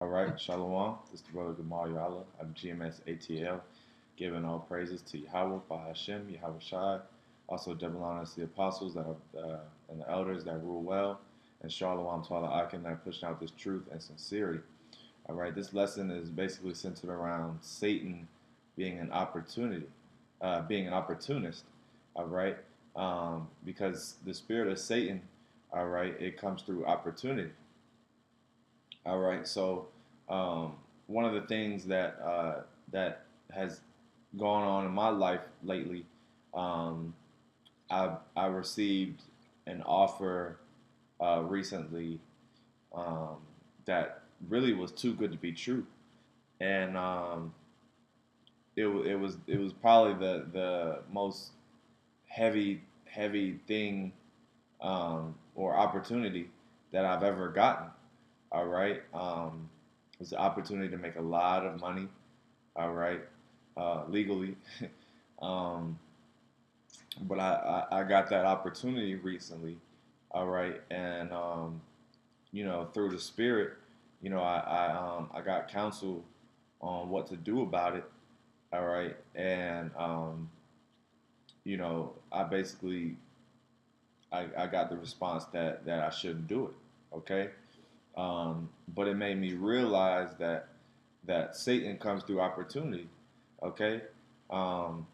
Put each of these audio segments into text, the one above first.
All right, Shalom. This is the brother YAHAWAH. I'm GMS ATL, giving all praises to Yahawah, BAHASHAM, YAHAWASHI. Also, double honors to the apostles that are, and the elders that rule well, and Shalom to all the Akim that are pushing out this truth and sincerity. All right, this lesson is basically centered around Satan being an opportunity, being an opportunist. All right, because the spirit of Satan, all right, it comes through opportunity. All right. So one of the things that has gone on in my life lately, um, I received an offer recently um, that really was too good to be true, and it was probably the most heavy thing or opportunity that I've ever gotten. All right. It's an opportunity to make a lot of money. All right. Legally. um, but I got that opportunity recently. All right. And, through the spirit, I got counsel on what to do about it. All right. And, I basically, I got the response that I shouldn't do it. Okay. But it made me realize that Satan comes through opportunity. Okay, um,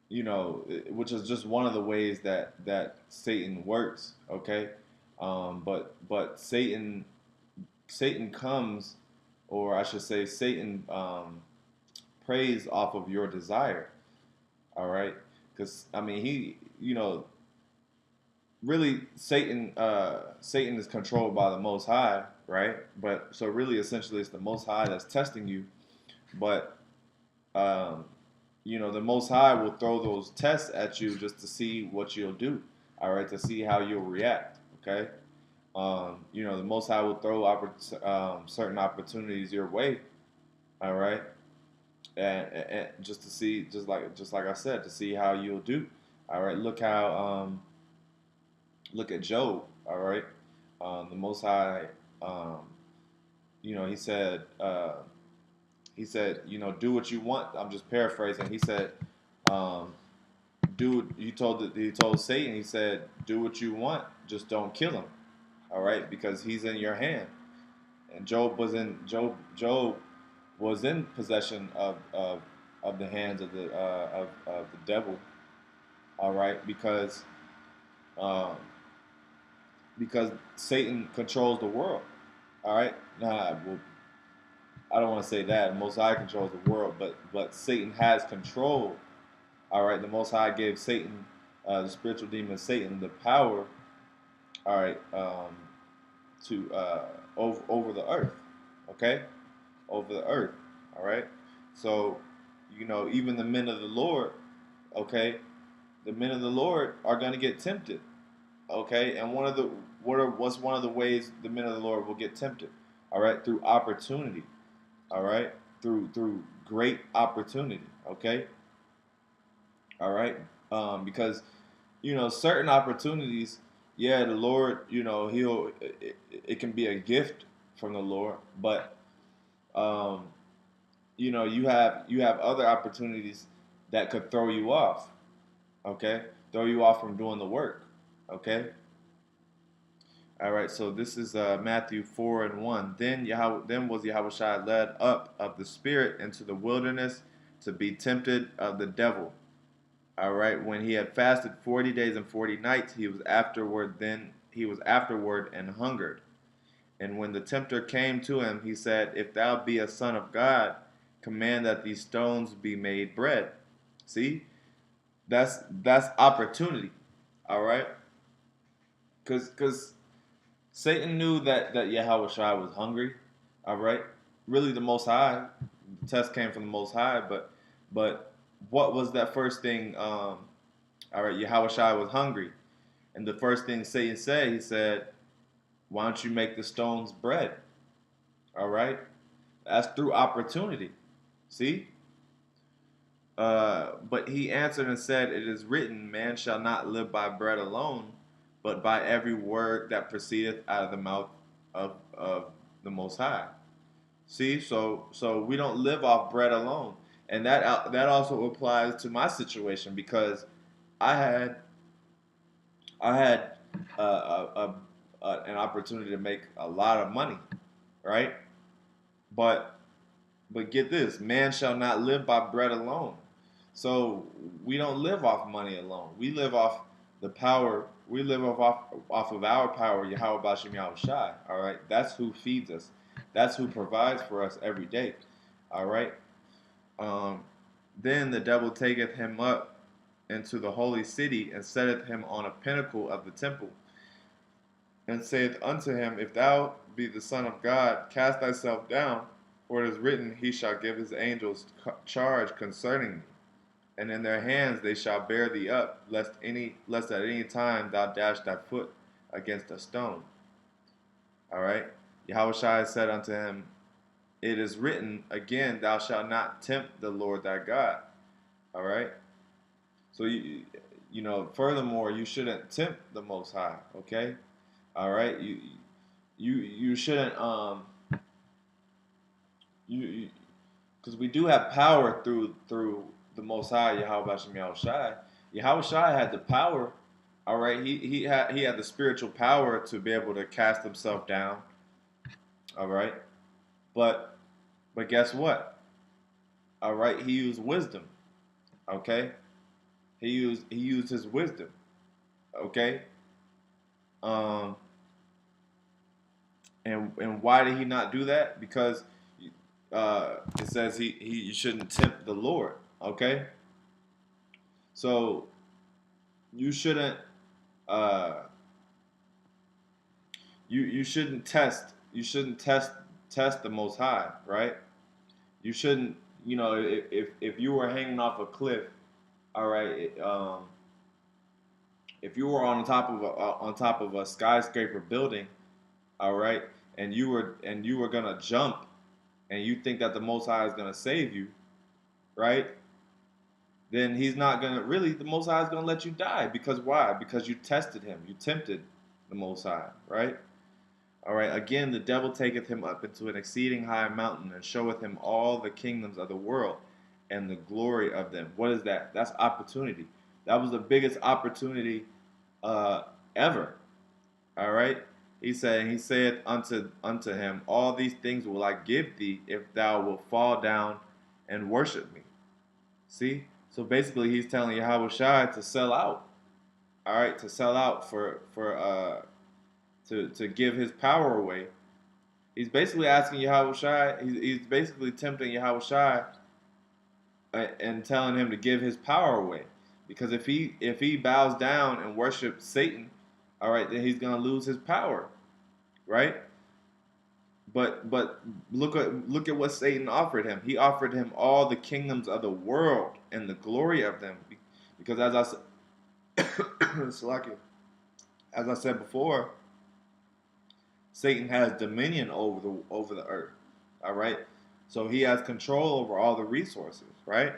which is just one of the ways that Satan works. Okay, but Satan comes, or I should say, Satan preys off of your desire. All right, because I mean really Satan is controlled by the Most High, right? But so really, essentially, it's the Most High that's testing you. But um, the Most High will throw those tests at you just to see what you'll do. All right, to see how you'll react. Okay. The Most High will throw certain opportunities your way. All right, and just to see, just like I said, to see how you'll do. All right, look at Job. All right, the Most High, um, he said, do what you want. I'm just paraphrasing. He said, um, do. He told Satan. He said, do what you want. Just don't kill him. All right, because he's in your hand. And Job was in possession of the hands of the devil. All right, um, because Satan controls the world. All right. Well, I don't want to say that. The Most High controls the world, but Satan has control. All right. The Most High gave Satan, the spiritual demon Satan, the power. All right. To over the earth. Okay. Over the earth. All right. So, even the men of the Lord. Okay. The men of the Lord are going to get tempted. Okay. And what's one of the ways the men of the Lord will get tempted? All right. Through opportunity. All right, through great opportunity. Okay, all right, because certain opportunities, yeah, the Lord, it can be a gift from the Lord, but um, you have other opportunities that could throw you off. Okay, throw you off from doing the work. Okay. All right, so this is Matthew 4:1. Then was Yahushua led up of the Spirit into the wilderness to be tempted of the devil. All right, when he had fasted 40 days and 40 nights, he was afterward and hungered. And when the tempter came to him, he said, "If thou be a son of God, command that these stones be made bread." See, that's opportunity. All right, because Satan knew that Yahweh Shai was hungry. All right, really the Most High. The test came from the Most High, but what was that first thing? All right, Yahweh Shai was hungry, and the first thing Satan said, he said, "Why don't you make the stones bread?" All right, that's through opportunity. See, but he answered and said, "It is written, man shall not live by bread alone, but by every word that proceedeth out of the mouth of the Most High." See, so we don't live off bread alone, and that also applies to my situation because I had I had an opportunity to make a lot of money, right? But get this, man shall not live by bread alone. So we don't live off money alone. We live off the power. We live off of our power, Yahweh Bashim Yahushai. All right, that's who feeds us. That's who provides for us every day. All right. Um, then the devil taketh him up into the holy city and setteth him on a pinnacle of the temple, and saith unto him, If thou be the Son of God, cast thyself down, for it is written, He shall give his angels charge concerning thee, and in their hands they shall bear thee up, lest at any time thou dash thy foot against a stone. All right. Yahushua said unto him, It is written again, Thou shalt not tempt the Lord thy God. All right. So furthermore, you shouldn't tempt the Most High. Okay. All right. You shouldn't you because we do have power through the Most High, Yahweh Bashem Yahushai. Yahushai had the power. All right, he had the spiritual power to be able to cast himself down. All right, but guess what? All right, he used wisdom. Okay, he used his wisdom. Okay, um, and why did he not do that? Because it says you shouldn't tempt the Lord. Okay, so you shouldn't uh, you shouldn't test the Most High, right? You shouldn't, if you were hanging off a cliff, all right, if you were on top of a skyscraper building, all right, and you were gonna jump, and you think that the Most High is gonna save you, right? Then he's not gonna really. The Most High is gonna let you die because why? Because you tested him. You tempted the Most High, right? All right. Again, the devil taketh him up into an exceeding high mountain and showeth him all the kingdoms of the world and the glory of them. What is that? That's opportunity. That was the biggest opportunity ever. All right. He saith unto him, All these things will I give thee if thou wilt fall down and worship me. See? So basically, he's telling Yahweh Shai to sell out. All right, to sell out to give his power away. He's basically asking Yahweh Shai. He's basically tempting Yahweh Shai and telling him to give his power away. Because if he bows down and worships Satan, all right, then he's gonna lose his power, right? But look at what Satan offered him. He offered him all the kingdoms of the world and the glory of them. Because as I said, as I said before, Satan has dominion over the earth. All right, so he has control over all the resources, right?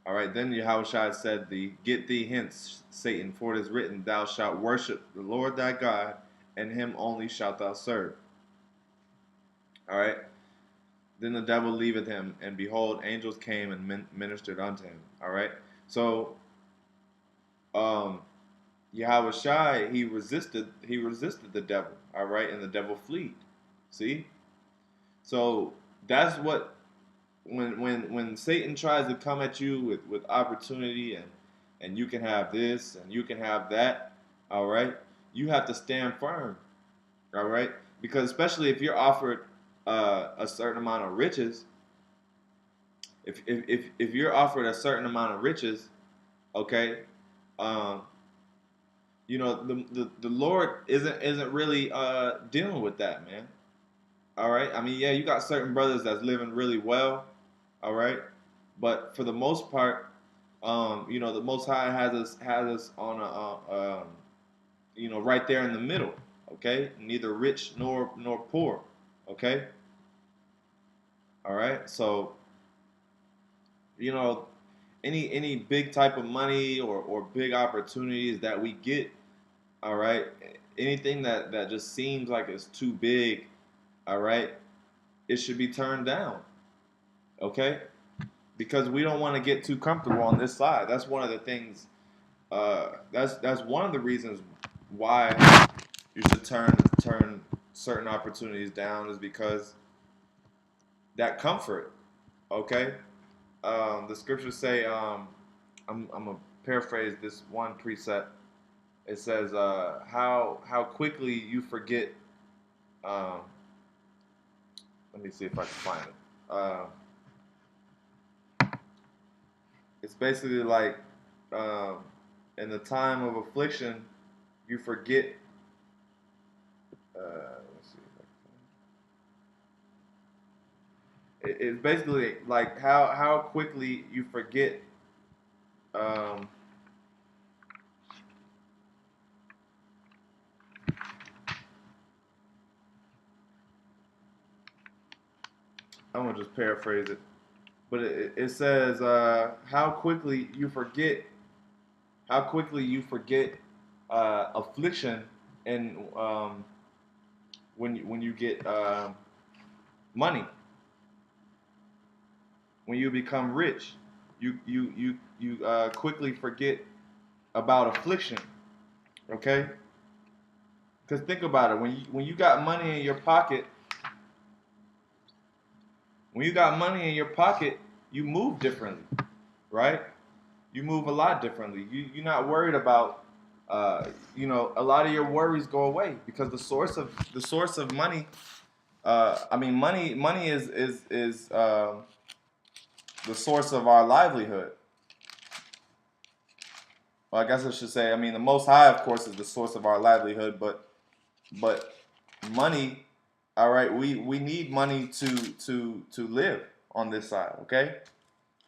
All right. Then Yahushua said, Get thee hence, Satan, for it is written, Thou shalt worship the Lord thy God, and him only shalt thou serve. All right. Then the devil leaveth him, and behold, angels came and ministered unto him. All right. So, Yahushua, he resisted the devil. All right, and the devil fled. See. So that's what when Satan tries to come at you with opportunity and you can have this and you can have that. All right, you have to stand firm. All right, because especially if you're offered a certain amount of riches, if you're offered a certain amount of riches, okay, um, the Lord isn't really dealing with that, man. All right, I mean, yeah, you got certain brothers that's living really well, all right, but for the most part, the Most High has us on right there in the middle, okay, neither rich nor poor, okay, all right, so any big type of money or big opportunities that we get, all right, anything that just seems like it's too big, all right, it should be turned down. Okay, because we don't want to get too comfortable on this side. That's one of the things. That's one of the reasons why you should turn certain opportunities down, is because that comfort. Okay, the scriptures say, I'm gonna paraphrase this one precept. It says, how quickly you forget. Um, let me see if I can find it. It's basically like, um, in the time of affliction, you forget. Let's see. It's basically like how quickly you forget. Um, I'm gonna just paraphrase it, but it says, how quickly you forget. How quickly you forget affliction, and when you get money, when you become rich, you quickly forget about affliction. Okay, because think about it. When you got money in your pocket, when you got money in your pocket, you move differently, right? You move a lot differently. You're not worried about, a lot of your worries go away, because the source of money. I mean, money is the source of our livelihood. Well, I guess I should say, I mean, the Most High, of course, is the source of our livelihood, but money, all right, we need money to live on this side, okay?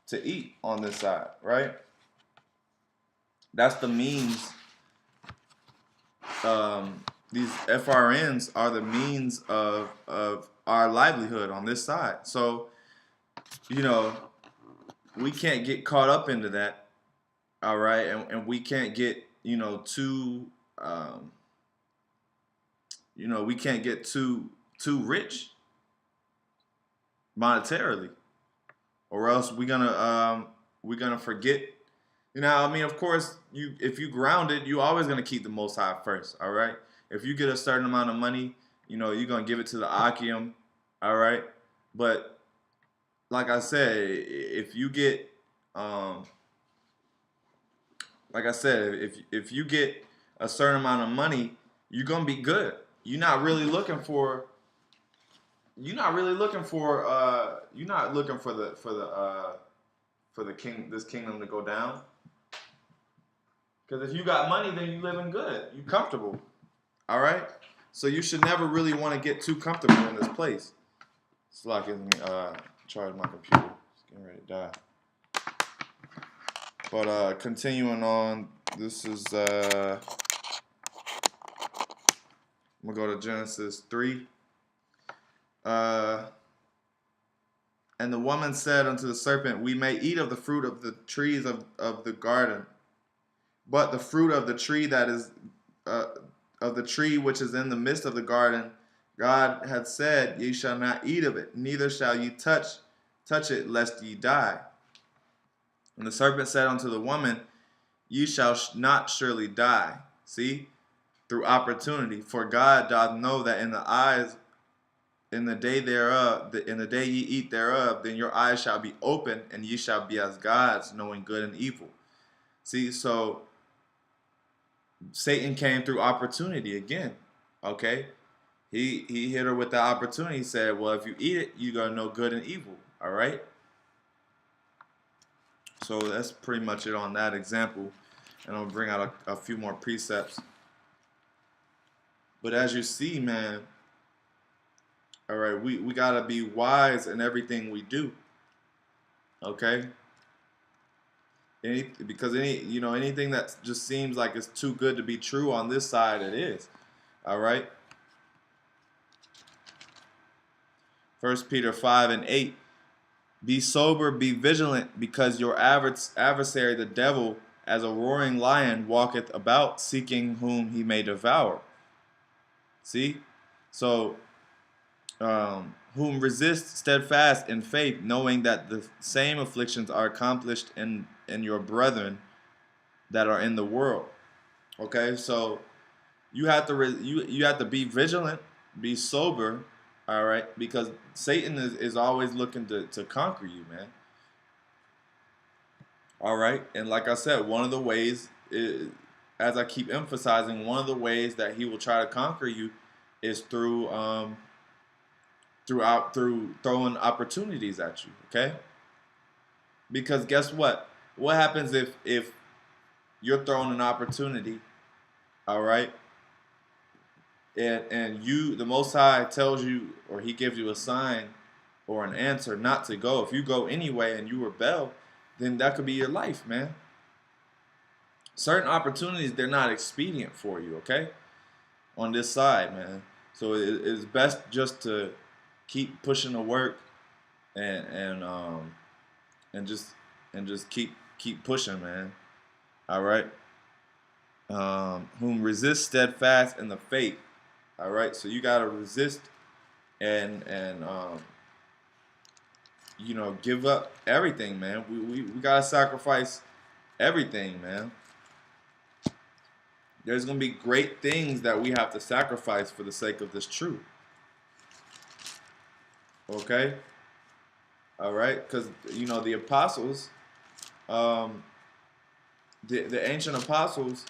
To eat on this side, right? That's the means. These FRNs are the means of our livelihood on this side. So, you know, we can't get caught up into that, all right? And we can't get, um, we can't get too rich monetarily, or else we're gonna forget. I mean, of course, if you grounded, you always gonna keep the Most High first. All right. If you get a certain amount of money, you're gonna give it to the Akim. All right. But like I said, if you get, like I said, if you get a certain amount of money, you're gonna be good. You're not really looking for. You're not really looking for. You're not looking for the king, this kingdom to go down. Because if you got money, then you living good. You comfortable. All right? So you should never really want to get too comfortable in this place. It's like, charge my computer. It's getting ready to die. But continuing on, this is, I'm going to go to Genesis 3. And the woman said unto the serpent, we may eat of the fruit of the trees of the garden. But the fruit of the tree that is of the tree which is in the midst of the garden, God hath said, ye shall not eat of it, neither shall ye touch it, lest ye die. And the serpent said unto the woman, ye shall not surely die. See, through opportunity, for God doth know that in the day thereof, in the day ye eat thereof, then your eyes shall be open, and ye shall be as gods, knowing good and evil. See, so Satan came through opportunity again. Okay, he hit her with the opportunity. He said, "Well, if you eat it, you're gonna know good and evil." All right. So that's pretty much it on that example, and I'll bring out a few more precepts. But as you see, man, all right, we gotta be wise in everything we do. Okay. Because anything that just seems like it's too good to be true on this side, it is. All right. 1 Peter 5:8. Be sober, be vigilant, because your adversary, the devil, as a roaring lion, walketh about, seeking whom he may devour. See? So whom resist steadfast in faith, knowing that the same afflictions are accomplished in your brethren that are in the world. Okay, so you have to you have to be vigilant, be sober, all right, because Satan is always looking to conquer you, man. All right, and like I said, one of the ways, as I keep emphasizing, one of the ways that he will try to conquer you is through throwing opportunities at you. Okay, because guess what? What happens if you're throwing an opportunity, all right, and you, the Most High tells you, or He gives you a sign or an answer not to go. If you go anyway and you rebel, then that could be your life, man. Certain opportunities, they're not expedient for you, okay? On this side, man. So it's best just to keep pushing the work and and just keep pushing, man. All right. Whom resist steadfast in the faith. All right. So you gotta resist and give up everything, man. We gotta sacrifice everything, man. There's going to be great things that we have to sacrifice for the sake of this truth. Okay? All right? Because, the apostles, the ancient apostles,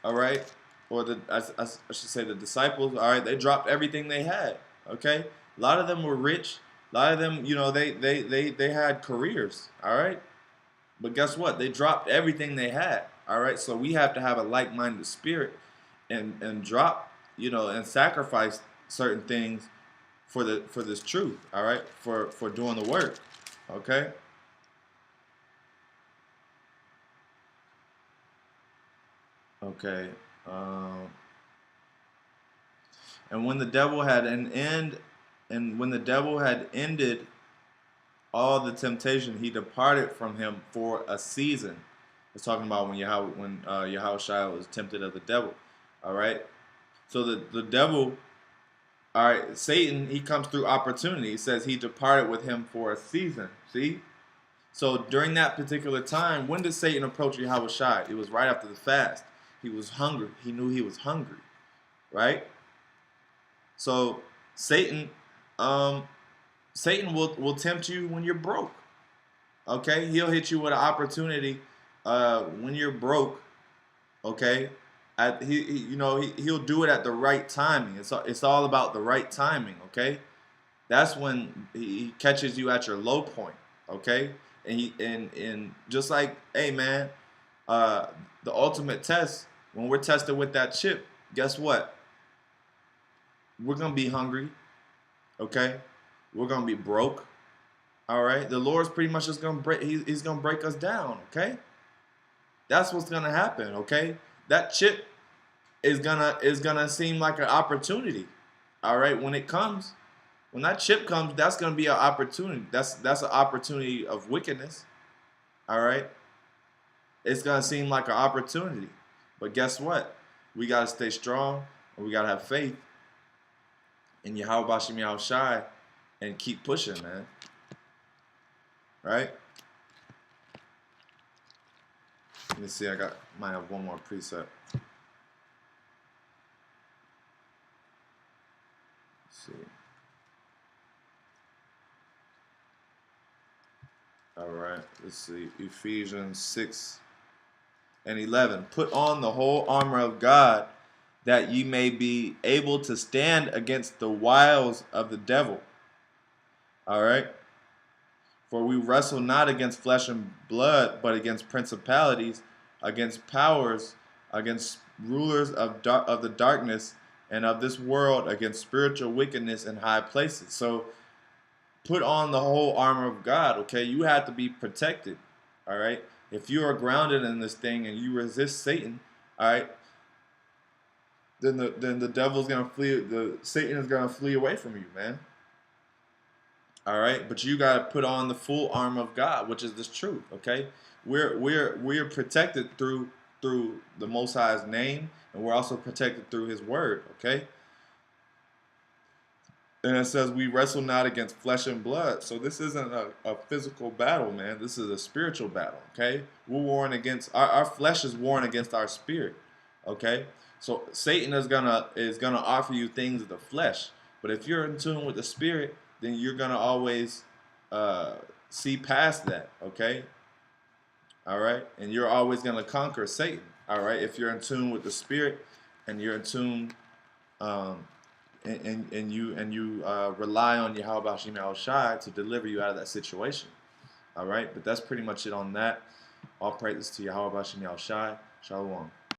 all right? Or I should say the disciples, all right? They dropped everything they had. Okay? A lot of them were rich. A lot of them, they had careers. All right? But guess what? They dropped everything they had. All right, so we have to have a like-minded spirit and drop, and sacrifice certain things for this truth. All right, for doing the work. Okay. Okay. And when the devil had when the devil had ended all the temptation, he departed from him for a season. It's talking about when Yahawashi was tempted of the devil. All right. So the devil, all right, Satan, he comes through opportunity. He says he departed with him for a season. See? So during that particular time, when did Satan approach Yahawashi? It was right after the fast. He was hungry. He knew he was hungry. Right? So Satan will tempt you when you're broke. Okay? He'll hit you with an opportunity when you're broke, okay, he'll do it at the right timing. It's all about the right timing, okay. That's when he catches you at your low point, okay. And just like, hey man, the ultimate test, when we're tested with that chip, guess what? We're gonna be hungry, okay. We're gonna be broke, all right. The Lord's pretty much just gonna break. He's gonna break us down, okay. That's what's gonna happen, okay? That chip is gonna seem like an opportunity. All right, when that chip comes, that's gonna be an opportunity. That's an opportunity of wickedness. All right, it's gonna seem like an opportunity, but guess what? We gotta stay strong and we gotta have faith in YAHAWASHI and keep pushing, man. Right? Let me see, might have one more preset. Let's see. All right, let's see. Ephesians 6 and 11. Put on the whole armor of God, that ye may be able to stand against the wiles of the devil. All right. For we wrestle not against flesh and blood, but against principalities, against powers, against rulers of the darkness and of this world, against spiritual wickedness in high places. So put on the whole armor of God, okay? You have to be protected, all right? If you are grounded in this thing and you resist Satan, all right, then the devil's going to flee, Satan is going to flee away from you, man. All right, but you got to put on the full armor of God, which is this truth. Okay, we're protected through the Most High's name, and we're also protected through His word. Okay, And it says we wrestle not against flesh and blood. So this isn't a physical battle, man. This is a spiritual battle, okay? We're warring against, our flesh is warring against our spirit, okay? So Satan is gonna offer you things of the flesh. But if you're in tune with the spirit, then you're gonna always see past that, okay? All right? And you're always gonna conquer Satan, all right? If you're in tune with the spirit and you're in tune and you rely on YAHAWASHI to deliver you out of that situation. All right, but that's pretty much it on that. All praises to YAHAWASHI. Shalom.